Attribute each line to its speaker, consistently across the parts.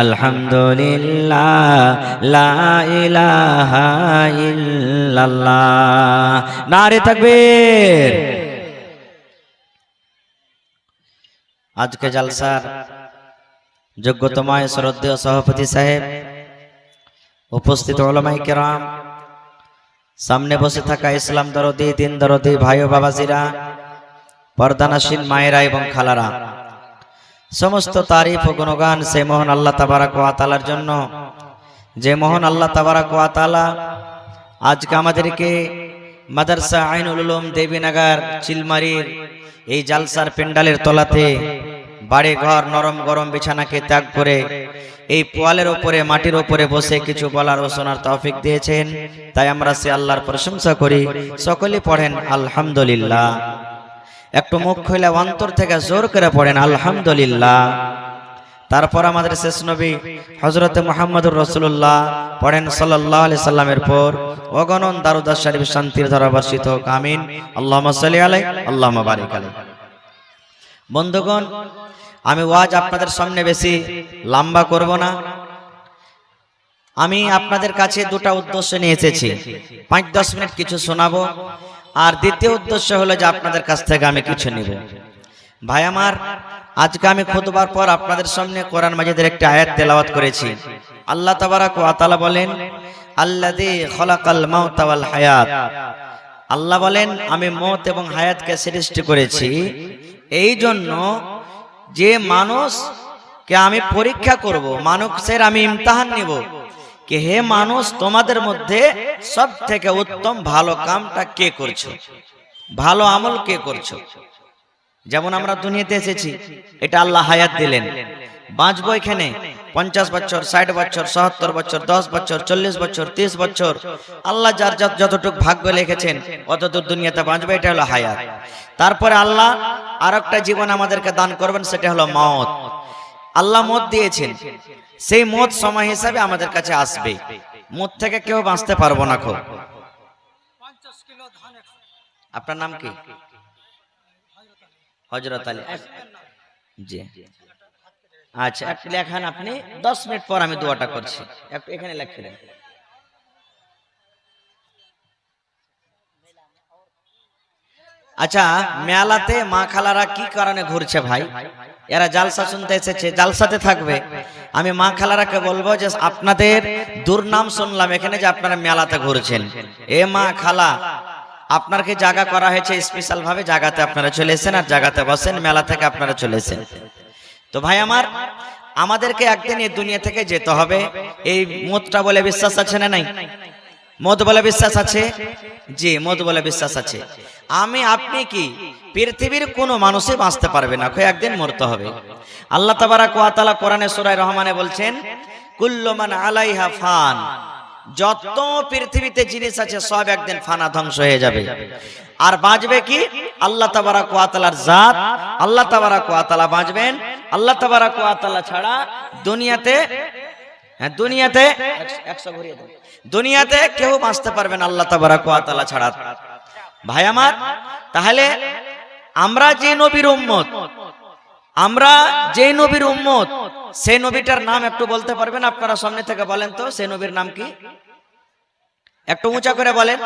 Speaker 1: আলহামদুলিল্লাহ লা ইলাহা ইল্লাল্লাহ। নারে তাকবীর। আজকে জলসার যোগ্যতম শ্রদ্ধেয় সভাপতি সাহেব, উপস্থিত উলামায়ে কেরাম, সামনে বসে থাকা ইসলাম দরদি, দিন দরদি ভাই ও বাবাজিরা, পর্দানাসীন মায়েরা এবং খালারা, সমস্ত তারিফ ও গুণগান সেই মহান আল্লাহ তাবারাক ওয়া তাআলার জন্য, যে মহান আল্লাহ তাবারাক ওয়া তাআলা আজকে আমাদেরকে মাদ্রাসা আইনুল উলুম দেবীনগর চিলমারির এই জালসার পেন্ডালের তলাতে বাড়ি ঘর নরম গরম বিছানাকে ত্যাগ করে এই পোয়ালের উপরে, মাটির উপরে বসে কিছু বলার ও শোনার তৌফিক দিয়েছেন। তাই আমরা সে আল্লাহর প্রশংসা করি। সকলে পড়েন আলহামদুলিল্লাহ। একটু মুখ খুলে অন্তর থেকে জোর করে পড়েন আলহামদুলিল্লাহ। তারপর আমাদের শেষ নবী হযরত মুহাম্মদুর রাসূলুল্লাহ পড়েন সাল্লাল্লাহু আলাইহি সাল্লামের পর অগণন দারুদ শরীফ শান্তির ধারা বর্ষিত হোক, আমিন। আল্লাহুম্মা সাল্লি আলাইহি আল্লাহুম্মা বারিক আলাইহি। বন্ধুগণ, আমি ওয়াজ আপনাদের সামনে বেশি লম্বা করব না। আমি আপনাদের কাছে দুটা উদ্দেশ্য নিয়ে এসেছি। 5-10 মিনিট কিছু শোনাবো, আর দ্বিতীয় উদ্দেশ্য হলো যে আপনাদের কাছ থেকে আমি কিছু নিব। ভাই আমার, আজকে আমি খুতবার পর আপনাদের সামনে কোরআন মাজিদের একটি আয়াত তেলাওয়াত করেছি। আল্লাহ তাবারাক ওয়া তাআলা বলেন, আল্লাযী খলাকাল মাউতা ওয়াল হায়াত। আল্লাহ বলেন, আমি মওত এবং হায়াতকে সৃষ্টি করেছি এই জন্য যে মানুষকে আমি পরীক্ষা করব, মানুষের আমি ইমতিহান নিব कि हे मानुष তোমাদের মধ্যে সব থেকে উত্তম ভালো কামটা কে করছো, ভালো আমল কে করছো। যেমন আমরা দুনিয়াতে এসেছি, এটা আল্লাহ হায়াত দিলেন, বাঁচবো এখানে 50 বছর, 60 বছর, 70 বছর, 10 বছর, 40 বছর, 30 বছর, আল্লাহ যার যতটুকু ভাগ্য লিখেছেন অতদূর দুনিয়াতে বাঁচবে, এটা হলো হায়াত। তারপরে আল্লাহ আরেকটা জীবন আমাদেরকে দান করবেন, সেটা হলো মওত। আল্লাহ মওত দিয়েছেন, সেই মওত সময় হিসাবে আমাদের কাছে আসবে। মওত থেকে কেউ বাঁচতে পারবো না। খুব আপনার নাম কি? হযরত আলী। জি আচ্ছা, একটু লেখান আপনি। 10 মিনিট পর আমি দোয়াটা করছি, একটু এখানে লিখে দেন। আচ্ছা, মেলাতে মা খালারা কি কারণে ঘুরছে ভাই? এরা জালসা শুনতে এসেছে, জালসাতে থাকবে। আমি মা খালারাকে বলবো যে আপনাদের দুর্নাম শুনলাম এখানে যে আপনারা মেলাতে ঘুরছেন। এ মা খালা, আপনাকে জায়গা করা হয়েছে স্পেশাল ভাবে, জায়গাতে আপনারা চলে এসেছেন আর জায়গাতে বসেন, মেলা থেকে আপনারা চলে এসেছেন। তো ভাই আমার, আমাদেরকে একদিন এই দুনিয়া থেকে যেতে হবে। এই মওতটা বলে বিশ্বাস আছে না নাই? মওত বলে বিশ্বাস আছে? জি, মওত বলে বিশ্বাস আছে। আমি আপনি কি পৃথিবীর কোনো মানুষই বাঁচতে পারবে না, একদিন মরতে হবে। আল্লাহ তাবারাক ওয়া তাআলা কোরআনে সূরা রহমানে বলছেন, কুল্লু মান আলাইহা ফান। যত পৃথিবীতে জিনিস আছে সব একদিন ফানা, ধ্বংস হয়ে যাবে। আর বাঁচবে কি? আল্লাহ তাবারাক ওয়া তাআলার জাত। আল্লাহ তাবারাক ওয়া তাআলা বাঁচবেন। আল্লাহ তাবারাক ওয়া তাআলা ছাড়া দুনিয়াতে দুনিয়াতে কেউ বাঁচতে পারবে না আল্লাহ তাবারাক ওয়া তাআলা ছাড়া। ভাই আমার, তাহলে আমরা যে নবীর উম্মত, সেই নবীটার নাম একটু বলতে পারবেন আপনারা? সামনে থেকে বলেন তো, সেই নবীর নাম কি? একটু উঁচা করে বলেন।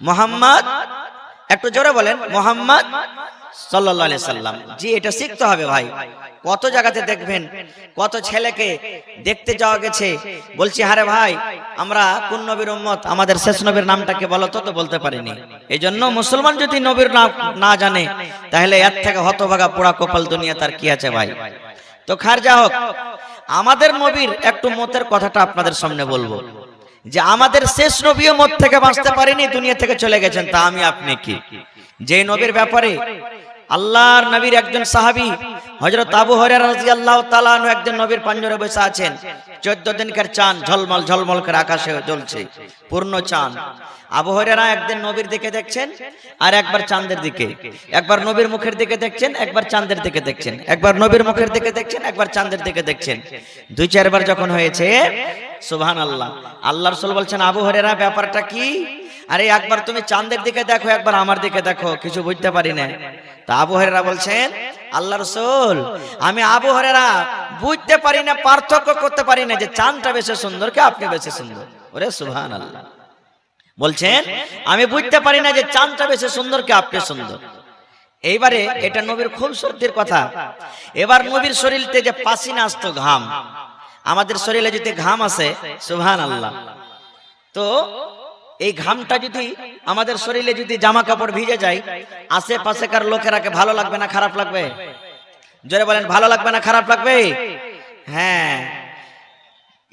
Speaker 1: মুহাম্মদ, একটু জোরে বলেন, মুহাম্মদ সাল্লাল্লাহু আলাইহি সাল্লাম। জি, এটা শিখতে হবে ভাই। কত জায়গাতে দেখবেন, কত ছেলেকে দেখতে যাওয়া গেছে, বলছি হারে ভাই আমরা কোন নবীর উম্মত, আমাদের শেষ নবীর নামটা কি বলো তো? বলতে পারিনি। এই জন্য মুসলমান যদি নবীর নাম না জানে, তাহলে এর থেকে হতভাগা পোড়া কপাল দুনিয়া তার কি আছে ভাই। তো খারজা হোক, আমাদের নবীর একটু মতের কথাটা আপনাদের সামনে বলবো, যে আমাদের শেষ নবীও মত থেকে বাঁচতে পারেনি, দুনিয়া থেকে চলে গেছেন। তা আমি আপনি কি? যে নবীর ব্যাপারে আল্লাহর নবীর একজন সাহাবী হযরত আবু হুরায়রা রাদিয়াল্লাহু তাআলা আনহু একজন নবীর পাঞ্জরে বসে আছেন। 14 দিনকার চাঁদ ঝলমল ঝলমল করে আকাশে জ্বলছে, পূর্ণ চাঁদ। আবু হুরায়রা একদিন নবীর দিকে দেখছেন, আর একবার চাঁদের দিকে। একবার নবীর মুখের দিকে দেখছেন, একবার চাঁদের দিকে দেখছেন। একবার নবীর মুখের দিকে দেখছেন, একবার চাঁদের দিকে দেখছেন। 2-4 বার যখন হয়েছে, সুবহানাল্লাহ, আল্লাহর রাসূল বলছেন, আবু হুরায়রা ব্যাপারটা কি? আরে একবার তুমি চাঁদের দিকে দেখো, একবার আমার দিকে দেখো, কিছু বুঝতে পারি না। তা আবু হুরায়রা বলছেন, আল্লাহ রাসূল, আমি আবু হুরায়রা বুঝতে পারি না, পার্থক্য করতে পারি না যে চাঁদটা বেশি সুন্দর কি আপনি বেশি সুন্দর। ওরে সুবহানাল্লাহ, বলছেন আমি বুঝতে পারি না যে চাঁদটা বেশি সুন্দর কি আপনি সুন্দর। এইবারে এটা নবীর খুব সত্যির কথা। এবার নবীর শরীরতে যে পাসিনা আসতো, ঘাম, আমাদের শরীরে যদি ঘাম আসে, সুবহানাল্লাহ, তো এই ঘামটা যদি আমাদের শরীরে যদি জামা কাপড় ভিজে যায়, আশেপাশেকার লোকেরাকে ভালো লাগবে না খারাপ লাগবে? জোরে বলেন, ভালো লাগবে না খারাপ লাগবে? হ্যাঁ,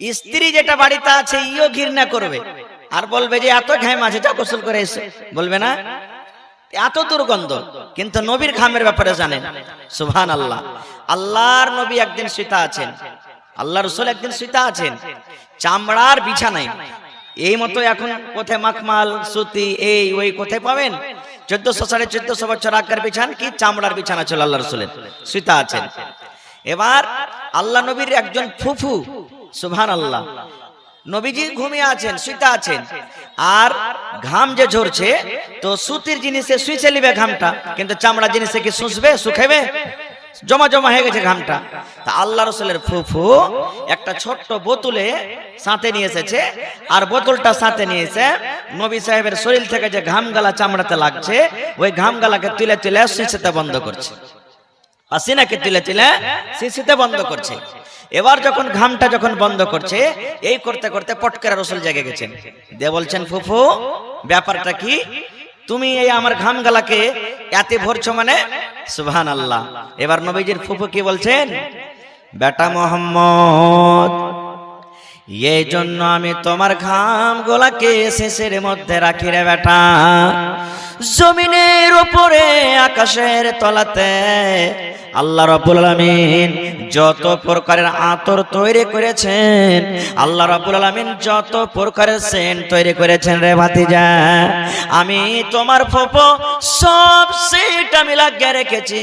Speaker 1: স্ত্রী যেটা বাড়িতে আছে ইও ঘৃণা করবে আর বলবে যে এত ঘাম আছে, যা গোসল করে এসে, বলবে না? এত দুর্গন্ধ। কিন্তু নবীর ঘামের ব্যাপারে জানেন, সুবহানাল্লাহ। আল্লাহর নবী একদিন শুইতা আছেন, আল্লাহ রাসূল একদিন শুইতা আছেন চামড়ার বিছানায়। এই মতো এখন কোথায় মাখমাল সুতি এই ওই কোথায় পাবেন? 1400-1450 বছর আগের বিছানা কি চামড়ার বিছানা ছিল আল্লাহ রাসূলের, শুইতা আছেন। এবার আল্লাহ নবীর একজন ফুফু, সুবহানাল্লাহ, নবীজি ঘুমিয়ে আছেন, শুইতে আছেন, আর ঘাম যে ঝরছে, তো সুতির জিনিসে শুইছে লিবে ঘামটা, কিন্তু চামড়া জিনিসে কি শুষবে, শুকাবে? জমা জমা হয়ে গেছে ঘামটা। তা আল্লাহ রাসূলের ফুফু একটা ছোট্ট বোতলে সাথে নিয়ে এসেছে, আর বোতলটা সাথে নিয়েছে নবী সাহেবের শরীর থেকে যে ঘামগালা চামড়াতে লাগছে, ওই ঘামগালাকে তুলে তুলে শিশিতে বন্ধ করছে, পাসিনাকে তুলে তুলে শিশিতে বন্ধ করছে। এবার যখন ঘামটা যখন বন্ধ করছে, এই করতে করতে পট করে রাসূল জেগে গেছেন, দিয়ে বলছেন, ফুফু ব্যাপারটা কি? তুমি এই আমার ঘামগালাকে এত ভরছো মানে? সুবহানাল্লাহ। এবার নবীজির ফুফু কি বলছেন, বেটা মোহাম্মদ, এই জন্য আমি তোমার ঘামগুলাকে শেষের মধ্যে রাখি রে বেটা। জমিনের উপরে আকাশের তলাতে আল্লাহ রাব্বুল আলামিন যত প্রকারের আতর তৈরি করেছেন, আল্লাহ রাব্বুল আলামিন যত প্রকারের সেন্ট তৈরি করেছেন রে ভাতিজা, আমি তোমার ফুফু সব সেন্ট আমি লাগিয়ে রেখেছি।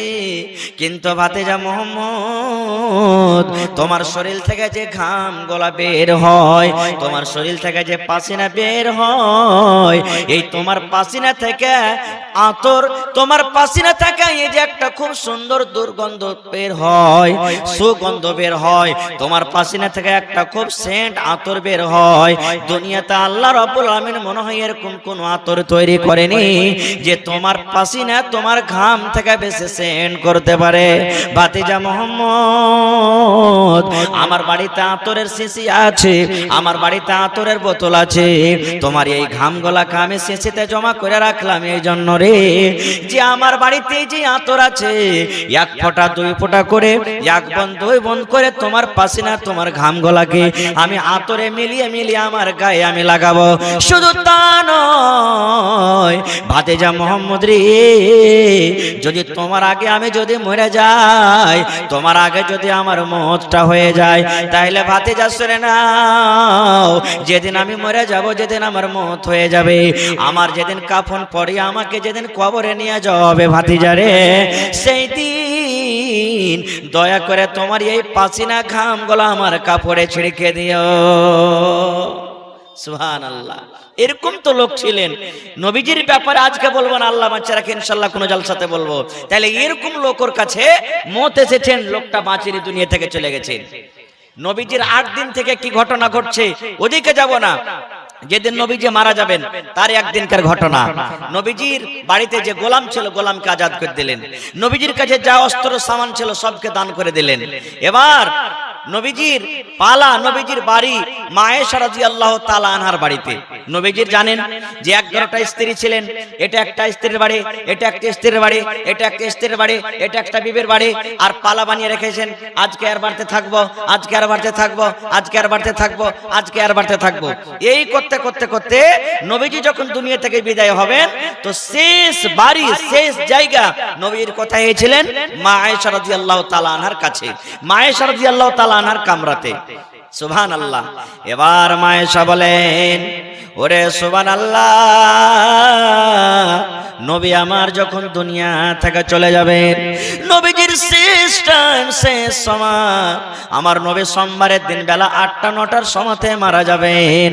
Speaker 1: কিন্তু ভাতিজা মোহাম্মদ, তোমার শরীর থেকে যে ঘাম গোলা বের হয়, তোমার শরীর থেকে যে পাসিনা বের হয়, এই তোমার পাসিনা থেকে আতর, তোমার পাসিনা থেকে এই যে একটা খুব সুন্দর দুর্গন্ধ বের হয়, সুগন্ধ বের হয়, তোমার পাসিনা থেকে একটা খুব সেন্ট আতর বের হয়। দুনিয়াতে আল্লাহ রাব্বুল আলামিন মনে হয় এরকম কোন আতর তৈরি করেনি যে তোমার পাসিনা তোমার ঘাম থেকে বেশি সেন্ট করতে পারে। ভাতিজা মোহাম্মদ, আমার বাড়িতে আতরের শিশি আছে, আমার বাড়িতে আতরের বোতল আছে, তোমার এই ঘামগুলাকে আমি শিশিতে জমা করে রাখলাম এই জন্য রে, যে আমার বাড়িতে যে আতর আছে, এক ফোঁটা দুই ফোঁটা করে, এক বন্ধ দুই বন্ধ করে তোমার পাসিনা তোমার ঘামগুলাকে আমি আতরে মিলিয়ে মিলিয়ে আমার গায়ে আমি লাগাবো। শুধু তা নয় ভাতিজা মোহাম্মদ রে, যদি তোমার আগে আমি যদি মরে যাই, তোমার আগে যদি আমার মওতটা হয়ে যায়, তাহলে ভাতিজা শুনে নাও, যেদিন আমি মরে যাব, যেদিন আমার মওত হয়ে যাবে, আমার যেদিন কাফন পরিয়ে আমাকে যেদিন কবরে নিয়ে যাওয়া হবে ভাতিজা রে, সেই দিন দয়া করে তোমার এই পাসিনা ঘামগুলো আমার কাপড়ে ছিড়কে দিও। সুবহানাল্লাহ। এরকম তো লোক ছিলেন। নবীজির ব্যাপারে আজকে বলবো না, আল্লাহ বাঁচিয়ে রাখে, ইনশাআল্লাহ কোন জলসাতে বলবো। তাহলে এরকম লোকের কাছে মওত এসেছেন, লোকটা বাঁচিয়ে দুনিয়া থেকে চলে গেছে। নবীজির 8 দিন থেকে কি ঘটনা ঘটছে ওদিকে যাব না। যেদিন নবীজি মারা যাবেন তার একদিনকার ঘটনা। নবীজির বাড়িতে যে গোলাম ছিল, গোলামকে আজাদ করে দিলেন। নবীজির কাছে যা অস্ত্র সামান ছিল সবকে দান করে দিলেন। এবার নবীজির পালা, নবীজির বাড়ি মা আয়েশা রাদিয়াল্লাহু তাআলা আনহার বাড়িতে। নবীজির জানেন যে একটা স্ত্রী ছিলেন, এটা একটা স্ত্রীর বাড়ি, এটা একটা স্ত্রীর বাড়ি, এটা একটা স্ত্রীর বাড়ি, এটা একটা বিবির বাড়ি, আর পালা বানিয়ে রেখেছেন, আজকে আর বাড়তে থাকবো, আজকে আর বাড়তে থাকবো, আজকে আর বাড়তে থাকবো, আজকে আর বাড়তে থাকবো। এই করতে করতে করতে নবীজি যখন দুনিয়া থেকে বিদায় হবেন, তো শেষ বাড়ি, শেষ জায়গা নবীর কোথায় ছিলেন? মা আয়েশা রাদিয়াল্লাহু তাআলা আনহার কাছে, মা আয়েশা রাদিয়াল্লাহু তাআলা আনহার কামরাতে। সুবহানাল্লাহ। এবার মা আয়েশা বলেন, ওরে সুবহানাল্লাহ, নবী আমার যখন দুনিয়া থেকে চলে যাবেন, নবীজির শেষ টাইম, শেষ সময়, আমার নবী সোমবারের দিন বেলা 8টা 9টার সময়তে মারা যাবেন।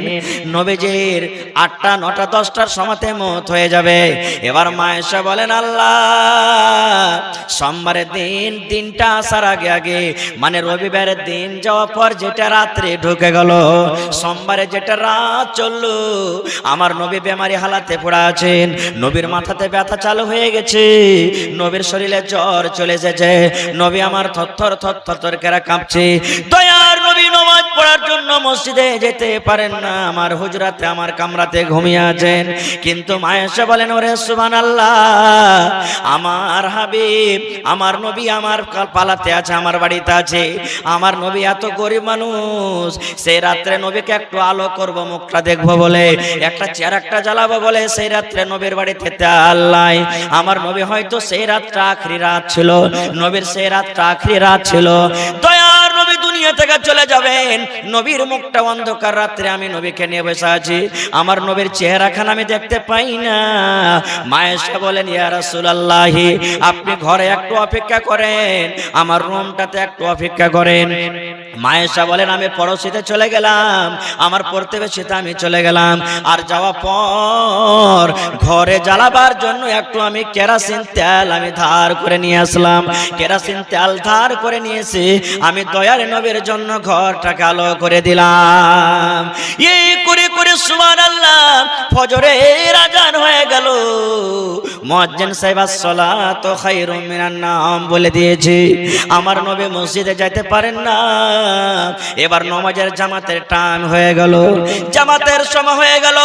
Speaker 1: নবীজির 8টা 9টা 10টার সময়তে মওত হয়ে যাবে। এবার মা আয়েশা বলেন, আল্লাহ, সোমবারের দিন দিনটা আসার আগে আগে, মানে রবিবারের দিন যাওয়ার পর যেটা রাত্রে ঢুকে গেল, সোমবারে যেটা রাত চললো, আমার নবী বেমারি হালাতে পড়ে আছেন, নবীর মাথাতে ব্যথা চালু হয়ে গেছে, নবীর শরীরে জ্বর চলে এসেছে, নবী আমার থরথর থরথর করে কাঁপছে। দয়ার নবী নামাজ পড়ার জন্য মসজিদে যেতে পারেন না, আমার হুজরাতে, আমার কামরাতে ঘুমিয়ে আছেন। কিন্তু মা আয়েশা বলেন, ওরে সুবহানাল্লাহ, আমার হাবিব, আমার নবী আমার পালাতে আছে, আমার বাড়িতে আছে, আমার নবী এত গরিব মানুষ, সেই রাত্রে নবীকে একটু আলো করব, মুখটা দেখবো বলে, একটা চেরাকটা জ্বালাবো বলে সেই রাত্রে নবীর বাড়িতে আল্লাহ, আমার নবী হয়তো সেই রাতটা আখরি রাত ছিল, নবীর সেই রাতটা আখরি রাত ছিল। দয়ার নবী দুনিয়া থেকে চলে যাবেন, নবীর মুখটা অন্ধকার রাত্রে, আমি নবীকে নিয়ে বসে আছি, আমার নবীর চেহারাখানা আমি দেখতে পাই না। মা আয়েশা বলেন, ইয়া রাসূলুল্লাহ, আপনি ঘরে একটু অপেক্ষা করেন, আমার রুমটাতে একটু অপেক্ষা করেন। মা আয়েশা বলেন, আমি পড়োশিতে চলে গেলাম, আমার প্রতিবেশীতে আমি চলে গেলাম, আর যাওয়ার পর ঘরে জ্বালাবার জন্য একটু আমি কেরোসিন তেল আমি ধার করে নিয়ে আসলাম, কেরোসিন তেল ধার করে নিয়েছি, আমি দয়ার নবীর জন্য ঘরটাকে আলো করে দিলাম। এই করে করে সুবহানাল্লাহ, ফজরের আযান হয়ে গেল, মুয়াজ্জিন সাহেব আসসালাতু খায়রুম মিনান নাওম বলে দিয়েছে, আমার নবী মসজিদে যাইতে পারেন না। এবার নামাজের জামাতের টাইম হয়ে গেল, জামাতের সময় হয়ে গেল।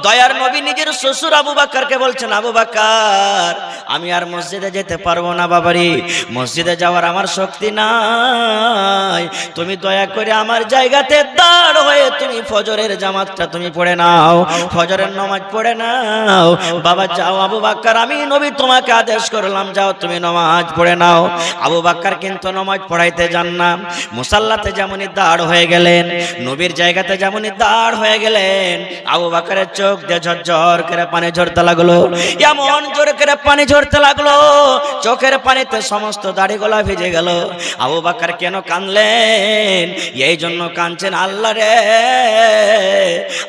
Speaker 1: দয়ার নবী নিজের শ্বশুর আবু বকরকে বলছেন, আবু বকর, আমি আর মসজিদে যেতে পারবো না বাবারি, মসজিদে যাওয়ার আমার শক্তি নাই, তুমি দয়া করে আমার জায়গাতে দাঁড় হয়ে তুমি ফজরের জামাতটা তুমি পড়ে নাও, ফজরের নামাজ পড়ে নাও। বাবা যাও আবু বকর, আমি নবী তোমাকে আদেশ করলাম, যাও তুমি নামাজ পড়ে নাও। আবু বকর কিন্তু নামাজ পড়াইতে যান না, মুসাল্লাতে যেমনই দাঁড় হয়ে গেলেন, নবীর জায়গাতে যেমনই দাঁড় হয়ে গেলেন, আবু বকরের চোখ দিয়ে ঝরঝর করে পানি ঝরতে লাগলো, এমন জোরে করে পানি ঝরতে লাগলো, চোখের পানিতে সমস্ত দাড়িগুলো ভিজে গেল। আবু বকর কেন কাঁদলেন? এই জন্য কাঁদছেন, আল্লাহ রে,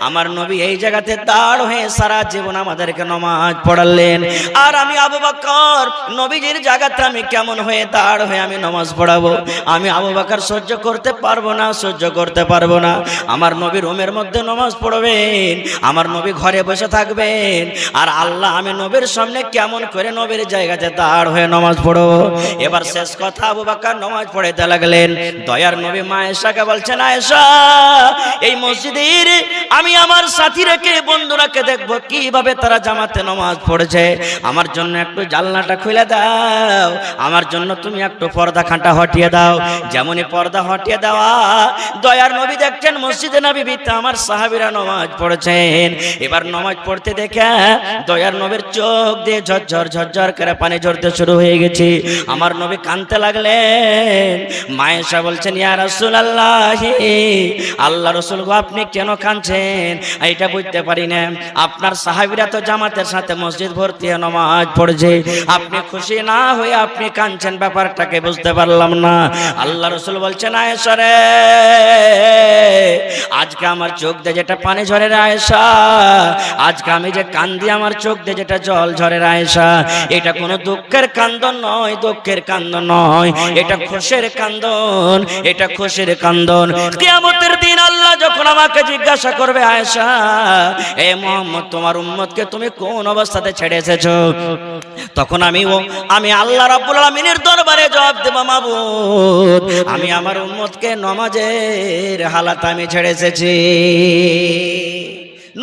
Speaker 1: আমার নবী এই জায়গাতে দাঁড় হয়ে সারা জীবন আমাদেরকে নামাজ পড়ালেন, আর আমি আবু বকর নবীজির জায়গাতে আমি কেমন হয়ে দাঁড় হয়ে আমি নামাজ পড়াবো? আমি আবু বকর সহ্য করতে পারবো না, সহ্য করতে পারবো না। আমার নবী রুমের মধ্যে নামাজ পড়বেন, আমার নবী ঘরে বসে থাকবেন, আর আল্লাহ আমি নবীর সামনে কেমন করে নবীর জায়গাতে দাঁড় হয়ে নামাজ পড়বো? এবার শেষ কথা, আবু বকর নামাজ পড়াইতে লাগলেন। দয়ার নবী মা আয়েশাকে বলছেন, আয়েশা, এই মসজিদের আমি আমার সাথী রেখে বন্ধুরাকে দেখবো কিভাবে তারা জামাতে নামাজ পড়েছে, আমার জন্য একটু জানলাটা খুলে দাও, আমার জন্য তুমি একটু পর্দা খাঁটা হটিয়ে দাও। যেমনই পর্দা হটিয়ে দেওয়া, দয়ার নবী দেখছেন মসজিদে নববীতে আমার সাহাবীরা নামাজ পড়েছেন। এবার নামাজ পড়তে দেখে দয়ার নবীর চোখ দিয়ে ঝরঝর ঝরঝর করে পানি ঝরতে শুরু হয়ে গেছে। আমার নবী কাঁদতে লাগলেন। মা আয়েশা বলছেন, ইয়া রাসূলুল্লাহ, আল্লাহ রাসূল গো, আপনি কেন কাঁদছেন? এইটা বুঝতে পারি না, আপনার সাহাবীরা তো জামাতের সাথে মসজিদ ভর্তি নামাজ পড়ছে, আপনি খুশি না হয়ে আপনি কাঁদছেন, ব্যাপারটাকে বুঝতে পারলাম না। আল্লাহ রাসূল বলছেন, আয়েশা রে, আজকে আমার চোখ দিয়ে যেটা পানি ঝরে রে আয়েশা, আজকে আমি যে কান্দি আমার চোখ দিয়ে যেটা জল ঝরে রে আয়েশা, এটা কোনো দুঃখের কান্দন নয়, দুঃখের কান্দন নয়, এটা খুশির কান্দন, এটা খুশির কান্দন। কিয়ামতের দিন আল্লাহ যখন আমাকে জিজ্ঞাসা করবে, আয়েশা, এ মুহাম্মদ, তোমার উম্মতকে তুমি কোন অবস্থাতে ছেড়ে এসেছো? তখন আমি আল্লাহ রাব্বুল আলামিনের দরবারে জবাব দেব, মাবুদ, আমি আমার উম্মতকে নামাজের হালাত আমি ছেড়ে এসেছি,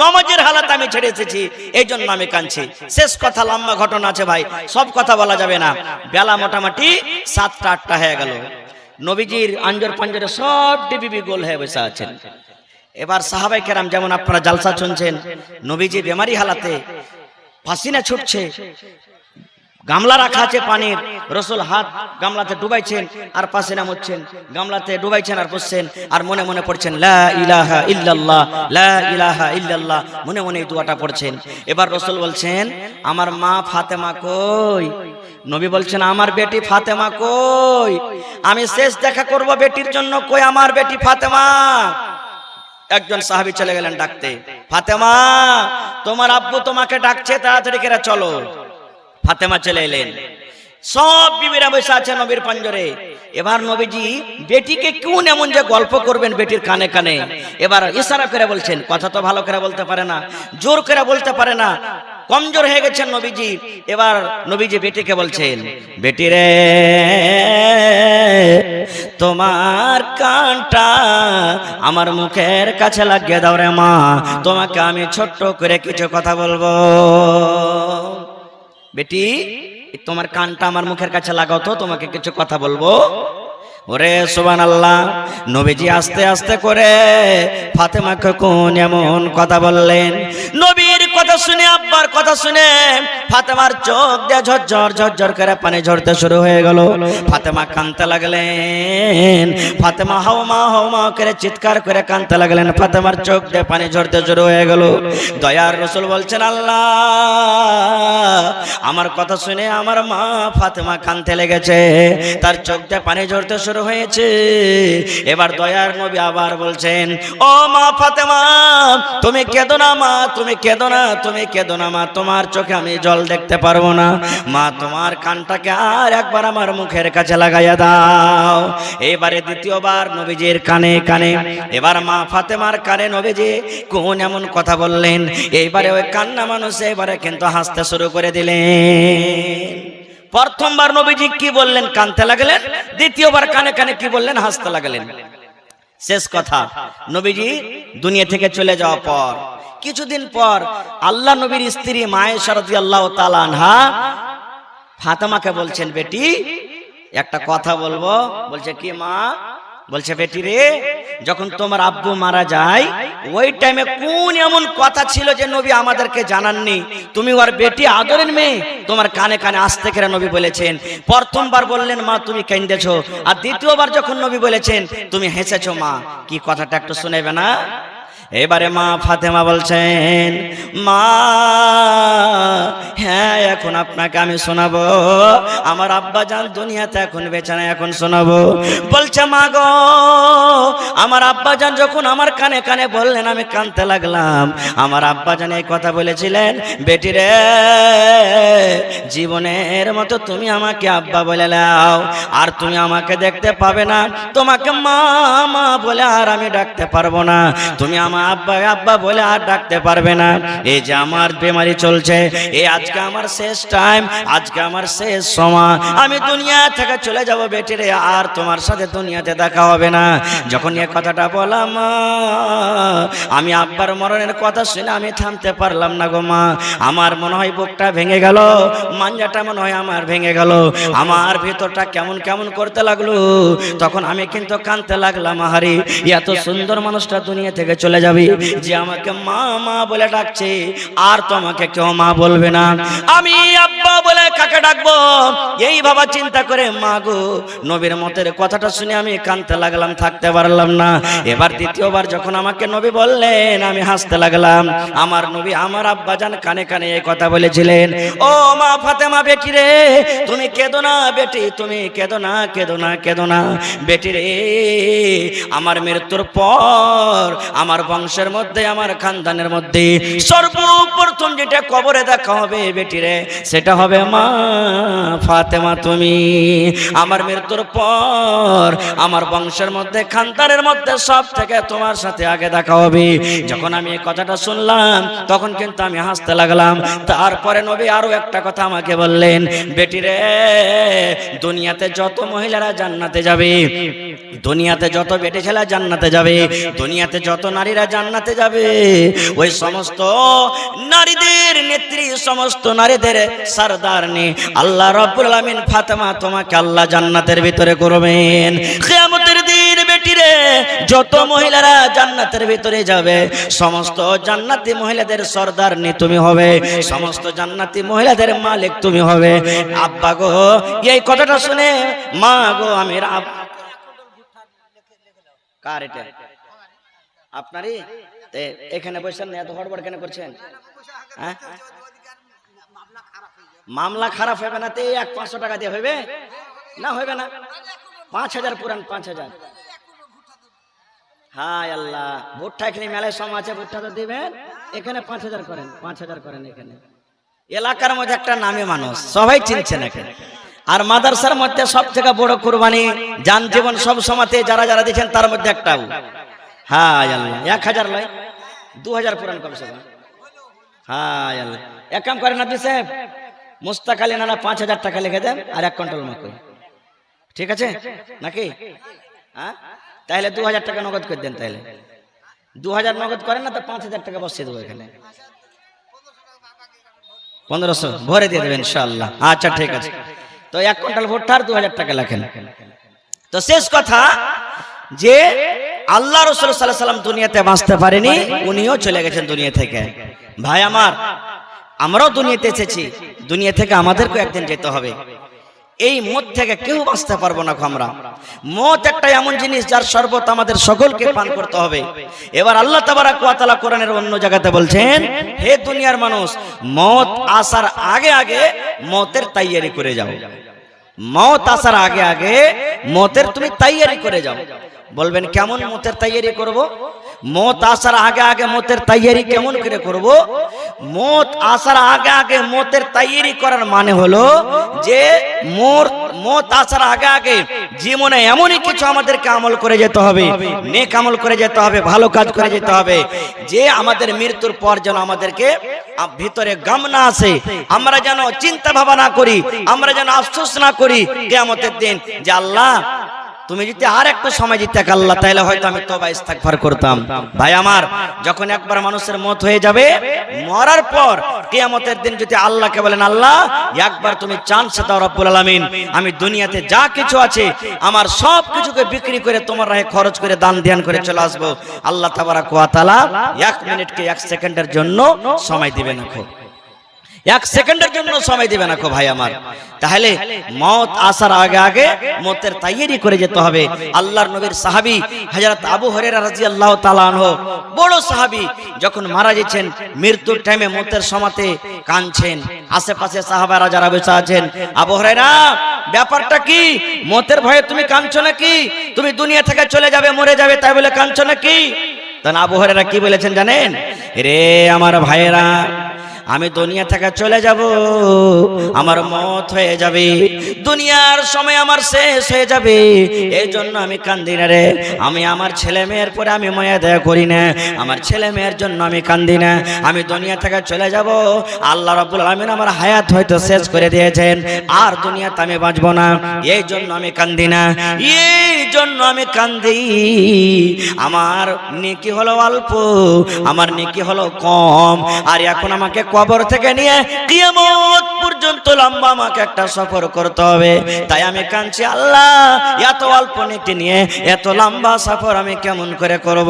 Speaker 1: নামাজের হালাত আমি ছেড়ে এসেছি, এই জন্য আমি কাঁদছি। শেষ কথা, লম্বা ঘটনা আছে ভাই, সব কথা বলা যাবে না। বেলা মোটামুটি 7টা 8টা হয়ে গেল, নবীজির আঞ্জর পাঞ্জরে সব টিভি গোল হয়ে বসে আছেন। এবার সাহাবায়ে কেরাম, যেমন আপনারা জালসা শুনছেন, নবীজি বেমারি হালাতে পাসিনা ছুটছে, গামলা রাখা আছে পানির, রসুল হাত গামলাতে ডুবাইছেন আর পাশে নামছেন, গামলাতে ডুবাইছেন আর বসছেন আর মনে মনে পড়ছেন লা ইলাহা ইল্লাল্লাহ, লা ইলাহা ইল্লাল্লাহ, মনে মনে এই দোয়াটা পড়ছেন। এবার রসুল বলছেন আমার মা ফাতেমা কই? নবী বলছেন আমার বেটি ফাতেমা কই? আমি শেষ দেখা করব বেটির জন্য, কই আমার বেটি ফাতেমা? একজন সাহাবী চলে গেলেন ডাকতে, ফাতেমা তোমার আব্বু তোমাকে ডাকছে, তাড়াতাড়ি করে চলো। ফাতেমা চলে এলেন, সব বিবিরা বসে আছে নবীর পাঞ্জরে। এবার নবীজি বেটিকে কোন এমন যে গল্প করবেন বেটির কানে কানে, এবার ইশারা করে বলছেন, কথা তো ভালো করে বলতে পারে না, জোর করে বলতে পারে না, কমজোর হয়ে গেছেন নবীজি। এবার নবীজি বেটিকে বলছেন, বেটি রে তোমার কানটা আমার মুখের কাছে লাগিয়ে দাও রে মা, তোমাকে আমি ছোট্ট করে কিছু কথা বলবো। বেটি তোমার কানটা আমার মুখের কাছে লাগাও তো, তোমাকে কিছু কথা বলবো। ওরে সুবহানাল্লাহ, নবীজি আস্তে আস্তে করে ফাতেমাকে কোন এমন কথা বললেন। নবীর কথা শুনে, আব্বার কথা শুনে ফাতেমার চোখ দিয়ে ঝরঝর ঝরঝর করে পানি ঝরতে শুরু হয়ে গেল। ফাতেমা কাঁদতে লাগলেন, ফাতেমা হাওমা হাওমা করে চিৎকার করে কাঁদতে লাগলেন। ফাতেমার চোখ দিয়ে পানি ঝরতে শুরু হয়ে গেল। দয়ার রাসূল বলছেন, আল্লাহ আমার কথা শুনে আমার মা ফাতেমা কাঁদতে লেগেছে, তার চোখ দিয়ে পানি ঝরতে শুরু হয়েছে। এবার দয়ার নবী আবার বলছেন, ও মা ফাতেমা তুমি কেঁদো না মা, তুমি কেঁদো না, তুমি কেঁদো না মা, তোমার চোখে আমি জল দেখতে পারবো না, মা তোমার কানটাকে আর একবার আমার মুখের কাছে লাগাইয়া দাও। এবারে দ্বিতীয়বার নবীজির কানে কানে, এবার মা ফাতেমার কানে নবীজি কোন এমন কথা বললেন, এইবারে ওই কান্না মানুষ এবারে কিন্তু হাসতে শুরু করে দিলেন। প্রথমবার নবীজি কি বললেন? কাঁদতে লাগলেন। দ্বিতীয়বার কানে কানে কি বললেন? হাসতে লাগলেন। শেষ কথা, নবীজি দুনিয়া থেকে চলে যাওয়ার পর কিছুদিন পর আল্লাহ নবীর স্ত্রী আয়েশা রাদিয়াল্লাহু তাআলা আনহা ফাতেমাকে বলছেন, বেটি একটা কথা বলবো। বলছে কি মা? বলছে বেটি রে যখন তোমার আব্বু মারা যায় ওই টাইমে কোন এমন কথা ছিল যে নবী আমাদেরকে জানাননি? তুমি ওর বেটি, আদরের মেয়ে, তোমার কানে কানে আসতে করে নবী বলেছেন। প্রথমবার বললেন মা তুমি কাঁদেছো, আর দ্বিতীয়বার যখন নবী বলেছেন তুমি হেসেছো। মা কি কথাটা একটু শুনেবে না? এবারে মা ফাতেমা বলছেন, মা হ্যাঁ এখন আপনাকে আমি শোনাবো, আমার আব্বা জান দুনিয়াতে এখন বেঁচে নাই, এখন শোনাবো। বলছে মা গো আমার আব্বা জান যখন আমার কানে কানে বললেন আমি কাঁদতে লাগলাম। আমার আব্বা জান এই কথা বলেছিলেন, বেটি রে জীবনের মতো তুমি আমাকে আব্বা বলে নাও, আর তুমি আমাকে দেখতে পাবে না, তোমাকে মা মা বলে আর আমি ডাকতে পারবো না, তুমি আমার আব্বা আব্বা বলে আর ডাকতে পারবে না। এই যে আমার বেমারি চলছে, এই আজকে আমার শেষ টাইম, আজকে আমার শেষ সময়, আমি দুনিয়া থেকে চলে যাব বেটি রে, আর তোমার সাথে দুনিয়াতে দেখা হবে না। যখন এই কথাটা বললাম আমি আব্বার মরণের কথা শুনে আমি থামতে পারলাম না গো মা, আমার মনে হয় বুকটা ভেঙে গেল, মাঞ্জাটা মনে হয় আমার ভেঙে গেল, আমার ভিতরটা কেমন কেমন করতে লাগলো। তখন আমি কিন্তু কাঁদতে লাগলাম, আহারে এত সুন্দর মানুষটা দুনিয়া থেকে চলে যাবে, যে আমাকে মা মা বলে ডাকছে, আর তোমাকে কেউ মা বলবে না, আমি আব্বা বলে কাকে ডাকবো? এই বাবা চিন্তা করে মা গো নবীর মতের কথাটা শুনে আমি কাঁদতে লাগলাম, থাকতে পারলাম না। এবার দ্বিতীয়বার যখন আমাকে নবী বললেন আমি হাসতে লাগলাম। আমার নবী আমার আব্বা জান কানে কানে এই কথা বলেছিলেন, ও মা ফাতেমা বেটি রে তুমি কেঁদো না বেটি, তুমি কেঁদো না, কেঁদো না, কেঁদো না বেটি রে, আমার মৃত্যুর পর আমার বংশের মধ্যে, আমার খানদানের মধ্যে সর্বপ্রথম যেটা কবরে দেখা হবে বেটি রে, সেটা হবে মা ফাতেমা তুমি। আমার মৃত্যুর পর আমার বংশের মধ্যে, খানদানের মধ্যে সব থেকে তোমার সাথে আগে দেখা হবে। যখন আমি এই কথাটা শুনলাম তখন কিন্তু আমি হাসতে লাগলাম। তারপরে নবী আরো একটা কথা আমাকে বললেন, বেটি রে দুনিয়াতে যত মহিলারা জান্নাতে যাবে, দুনিয়াতে যত বেটি ছেলে জান্নাতে যাবে, দুনিয়াতে যত নারীরা জান্নাতে যাবে, ওই সমস্ত নারীদের নেত্রী, সমস্ত নারীদের সরদারনি আল্লাহ রাব্বুল আলামিন ফাতেমা তোমাকে আল্লাহ জান্নাতের ভিতরে করবেন। কিয়ামতের দিন বেটি রে, যত মহিলারা জান্নাতের ভিতরে যাবে সমস্ত জান্নাতি মহিলাদের সর্দারনি তুমি হবে, সমস্ত জান্নাতি মহিলাদের মালিক তুমি হবে। আব্বা গো এই কথাটা শুনে মা গো আমি কার এটা আপনারই এখানে বসেন না, এত হড়বড় কেন করছেন? হ্যাঁ মামলা খারাপ হবে না তো 100-500 টাকা দিয়ে হবে না? হবে না? 5000 পুরান 5000। হায় আল্লাহ, ভুট্টা এখানে মেলায় সম আছে, ভুট্টা তো দিবেন, এখানে 5000 করেন, 5000 করেন। এখানে এলাকার মধ্যে একটা নামে মানুষ সবাই চিনছে না। আর মাদ্রাসার মধ্যে সব থেকে বড় কুরবানি জান জীবন সব সময়তে যারা যারা দিচ্ছেন তার মধ্যে একটা। হায় আল্লাহ, 1000 লয় 2000 পুরান কমসে কম। হায় আল্লাহ, এক কাম করেন আপনি সাহেব, মুস্তাক আলী নানা 5000 টাকা লিখে দেন আর 1 কুইন্টাল মকই, ঠিক আছে নাকি? হ্যাঁ তাহলে 2000 টাকা নগদ করে দেন। তাহলে 2000 নগদ করেন না তো 5000 টাকা বসিয়ে দেবো এখানে, 1500 ভরে দিয়ে দেবেন ইনশাআল্লাহ। আচ্ছা ঠিক আছে, তো 1 কুইন্টাল ভুট্টা আর 2000 টাকা লেখেন। তো শেষ কথা যে আল্লাহ রাসূল সাল্লাল্লাহু আলাইহি সাল্লাম দুনিয়াতে বাঁচতে পারেনি, উনিও চলে গেছেন দুনিয়া থেকে। ভাই আমার, আমরাও দুনিয়াতে এসেছি, দুনিয়া থেকে আমাদেরকে একদিন যেতে হবে। এই মত থেকে কেউ বাঁচতে পারবো না। আমরা মত একটা এমন জিনিস যার শরবত আমাদের সকলকে পান করতে হবে। এবার আল্লাহ তাবারাক ওয়া তাআলা কোরআনের অন্য জায়গাতে বলছেন, হে দুনিয়ার মানুষ, মত আসার আগে আগে মতের তৈয়ারি করে যাও। মত আসার আগে আগে মতের তুমি তৈয়ারি করে যাও। বলবেন কেমন মতের তৈয়ারি করব? মত আসার আগে আগে মতের তৈয়ারি কেমন করে করব? মত আসার আগে আগে মতের তৈয়ারি করার মানে হলো যে মত আসার আগে আগে জীবনে এমনই কিছু আমাদেরকে আমল করে যেতে হবে, নেক আমল করে যেতে হবে, ভালো কাজ করে যেতে হবে, যে আমাদের মৃত্যুর পর যেন আমাদেরকে ভিতরে গাম না আসে, আমরা যেন চিন্তা ভাবনা করি, আমরা যেন আফসোস না করি কিয়ামতের দিন যে আল্লাহ তুমি যদি আর একটু সময় দিতে আল্লাহ, তাহলে হয়তো আমি তওবা ইস্তেগফার করতাম। ভাই আমার, যখন একবার মানুষের মত হয়ে যাবে, মরার পর কিয়ামতের দিন যদি আল্লাহকে বলেন, আল্লাহ একবার তুমি চান্স দাও রব্বুল আলামিন, আমি দুনিয়াতে যা কিছু আছে আমার সব কিছুকে বিক্রি করে তোমার রাহে খরচ করে দান ধ্যান করে চলে আসবো, আল্লাহ তাবারাক ওয়া তাআলা 1 মিনিটকে 1 সেকেন্ডের জন্য সময় দিবেন না, 1 সেকেন্ডের জন্য সময় দিবে না ভাই আমার। তাহলে মত আসার আগে আগে মতের তৈয়ারি করে যেতে হবে। আল্লাহর নবীর সাহাবী হযরত আবু হুরায়রা রাদিয়াল্লাহু তাআলা আনহু, বড় সাহাবী, যখন মারা গেছেন মৃত্যুর টাইমে মতের সময়তে কাঁদছেন। আশেপাশে সাহাবারা যারা বসে আছেন, আবু হুরায়রা ব্যাপারটা কি? মতের ভয়ে তুমি কাঁদছো নাকি? তুমি দুনিয়া থেকে চলে যাবে, মরে যাবে, তাই বলে কাঁদছো নাকি? তখন আবু হুরায়রা কি বলেছেন জানেন? রে আমার ভাইয়েরা, আমি দুনিয়া থেকে চলে যাব, আমার মত হয়ে যাবে, দুনিয়ার সময় আমার শেষ হয়ে যাবে, এই জন্য আমি কান্দি না রে। আমি আমার ছেলে মেয়ের পরে আমি মায়া দয়া করি না, আমার ছেলে মেয়ের জন্য আমি কান্দি না। আমি দুনিয়া থেকে চলে যাব, আল্লাহ রাব্বুল আলামিন আমার হায়াত হয়তো শেষ করে দিয়েছেন, আর দুনিয়াতে আমি বাঁচবো না, এই জন্য আমি কান্দি না, এই জন্য আমি কান্দি। আমার নেকি হলো অল্প, আমার নেকি হলো কম, আর এখন আমাকে কবর থেকে নিয়ে কিয়ামত পর্যন্ত লম্বা আমাকে একটা সফর করতে হবে। তাই আমি কাঁদছি, আল্লাহ এত অল্প নেকি নিয়ে এত লম্বা সফর আমি কেমন করে করব?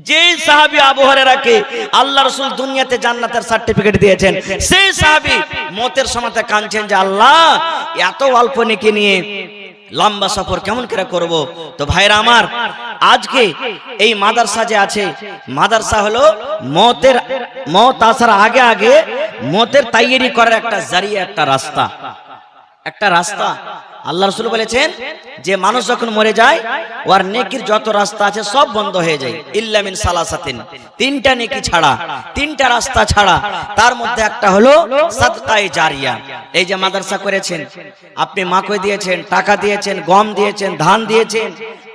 Speaker 1: যে সাহাবী আবু হুরায়রাকে আল্লাহ রাসূল দুনিয়াতে জান্নাতের সার্টিফিকেট দিয়েছেন, সেই সাহাবী মতের সময়তে কাঁদছেন যে আল্লাহ এত অল্প নেকি নিয়ে লম্বা সফর কেমন করে করব? তো ভাইরা আমার, আজকে এই মাদ্রাসা যে আছে, মাদ্রাসা হলো মত আসার আগে আগে মতের তৈয়ারি করার একটা জারিয়া, একটা রাস্তা। আল্লাহ রাসূল বলেছেন যে মানুষ যখন মরে যায় ওর নেকির যত রাস্তা আছে সব বন্ধ হয়ে যায়, ইল্লা মিন সালাসাতিন, 3টা নেকি ছাড়া, 3টা রাস্তা ছাড়া। তার মধ্যে একটা হলো সাদকায়ে জারিয়া। এই যে মাদ্রাসা করেছেন, আপনি মাকই দিয়েছেন, টাকা দিয়েছেন, গম দিয়েছেন, ধান দিয়েছেন,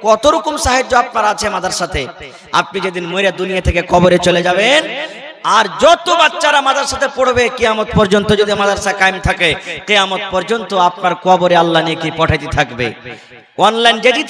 Speaker 1: কত রকম সাহায্য আপনার আছে মাদ্রাসাতে। আপনি যেদিন মরে দুনিয়া থেকে কবরে চলে যাবেন, আর যত বাচ্চারা মাদ্রাসাতে পড়বে কিয়ামত পর্যন্ত, যদি মাদ্রাসা কায়েম থাকে কিয়ামত পর্যন্ত আপনার কবরে আল্লাহ নেকি পাঠাইতে থাকবে। অনলাইন যেটি